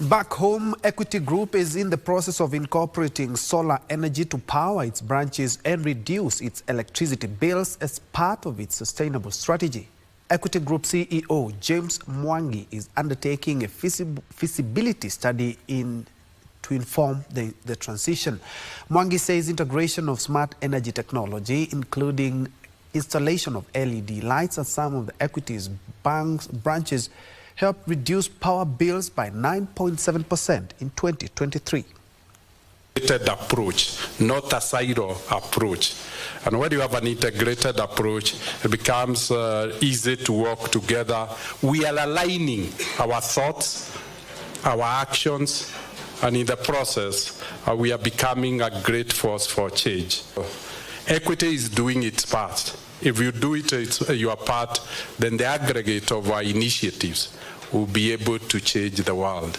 Back home, Equity Group is in the process of incorporating solar energy to power its branches and reduce its electricity bills as part of its sustainable strategy. Equity Group CEO James Mwangi is undertaking a feasibility study to inform the transition. Mwangi says integration of smart energy technology, including installation of LED lights at some of the Equity's branches, helped reduce power bills by 9.7% in 2023. Approach, not a silo approach. And when you have an integrated approach, it becomes easy to work together. We are aligning our thoughts, our actions, and in the process, we are becoming a great force for change. Equity is doing its part. If you do your part, then the aggregate of our initiatives will be able to change the world.